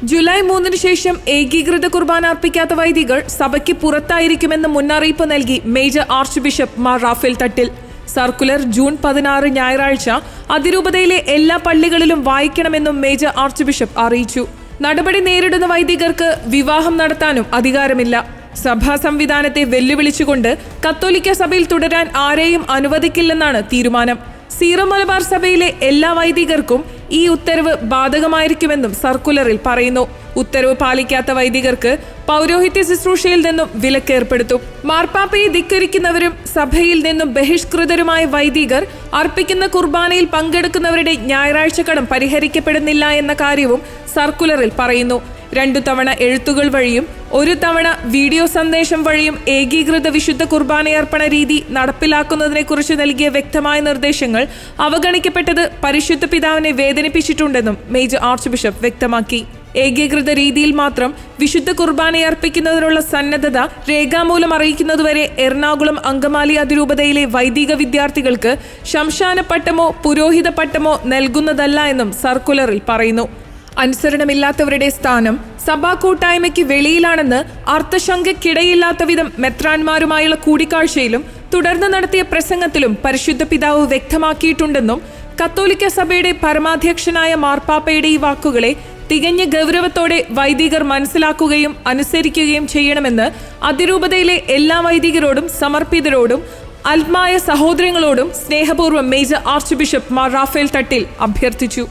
July 3 ശേഷം ഏകീകൃത കുർബാന അർപ്പിക്കാത്ത വൈദികർ സഭയ്ക്ക് പുറത്തായിരിക്കുമെന്ന് മുന്നറിയിപ്പ് നൽകി major archbishop Mar Raphael Thattil. Circular June 16 ഞായറാഴ്ച അതിരൂപതയിലെ എല്ലാ പള്ളികളിലും വായിക്കണമെന്നും മേജർ ആർച്ച് ബിഷപ്പ് അറിയിച്ചു. നടപടി നേരിടുന്ന വൈദികർക്ക് വിവാഹം നടത്താനും അധികാരമില്ല. സഭാ സംവിധാനത്തെ വെല്ലുവിളിച്ചുകൊണ്ട് കത്തോലിക്ക സഭയിൽ തുടരാൻ ആരെയും അനുവദിക്കില്ലെന്നാണ് തീരുമാനം. സീറോ മലബാർ സഭയിലെ എല്ലാ വൈദികർക്കും ഈ ഉത്തരവ് ബാധകമായിരിക്കുമെന്നും സർക്കുലറിൽ പറയുന്നു. ഉത്തരവ് പാലിക്കാത്ത വൈദികർക്ക് പൗരോഹിത്യ ശുശ്രൂഷയിൽ നിന്നും വിലക്കേർപ്പെടുത്തും. മാർപ്പാപ്പയെ ധിക്കരിക്കുന്നവരും സഭയിൽ നിന്നും ബഹിഷ്കൃതരുമായ വൈദികർ അർപ്പിക്കുന്ന കുർബാനയിൽ പങ്കെടുക്കുന്നവരുടെ ഞായറാഴ്ച കടം പരിഹരിക്കപ്പെടുന്നില്ല എന്ന കാര്യവും സർക്കുലറിൽ പറയുന്നു. 2 തവണ എഴുത്തുകൾ വഴിയും 1 തവണ വീഡിയോ സന്ദേശം വഴിയും ഏകീകൃത വിശുദ്ധ കുർബാനയർപ്പണ രീതി നടപ്പിലാക്കുന്നതിനെക്കുറിച്ച് നൽകിയ വ്യക്തമായ നിർദ്ദേശങ്ങൾ അവഗണിക്കപ്പെട്ടത് പരിശുദ്ധ പിതാവിനെ വേദനിപ്പിച്ചിട്ടുണ്ടെന്നും മേജർ ആർച്ച് ബിഷപ്പ് വ്യക്തമാക്കി. ഏകീകൃത രീതിയിൽ മാത്രം വിശുദ്ധ കുർബാനയർപ്പിക്കുന്നതിനുള്ള സന്നദ്ധത രേഖാമൂലം അറിയിക്കുന്നതുവരെ എറണാകുളം അങ്കമാലി അതിരൂപതയിലെ വൈദിക വിദ്യാർത്ഥികൾക്ക് ശംശാന പട്ടമോ പുരോഹിത പട്ടമോ നൽകുന്നതല്ല എന്നും സർക്കുലറിൽ പറയുന്നു. അനുസരണമില്ലാത്തവരുടെ സ്ഥാനം സഭാ കൂട്ടായ്മയ്ക്ക് വെളിയിലാണെന്ന് അർത്ഥശങ്കയ്ക്കിടയില്ലാത്ത വിധം മെത്രാന്മാരുമായുള്ള കൂടിക്കാഴ്ചയിലും തുടർന്ന് നടത്തിയ പ്രസംഗത്തിലും പരിശുദ്ധ പിതാവ് വ്യക്തമാക്കിയിട്ടുണ്ടെന്നും കത്തോലിക്ക സഭയുടെ പരമാധ്യക്ഷനായ മാർപ്പാപ്പയുടെ ഈ വാക്കുകളെ തികഞ്ഞ ഗൗരവത്തോടെ വൈദികർ മനസ്സിലാക്കുകയും അനുസരിക്കുകയും ചെയ്യണമെന്ന് അതിരൂപതയിലെ എല്ലാ വൈദികരോടും സമർപ്പിതരോടും ആത്മായ സഹോദരങ്ങളോടും സ്നേഹപൂർവ്വം major archbishop Mar Raphael Thattil അഭ്യർത്ഥിച്ചു.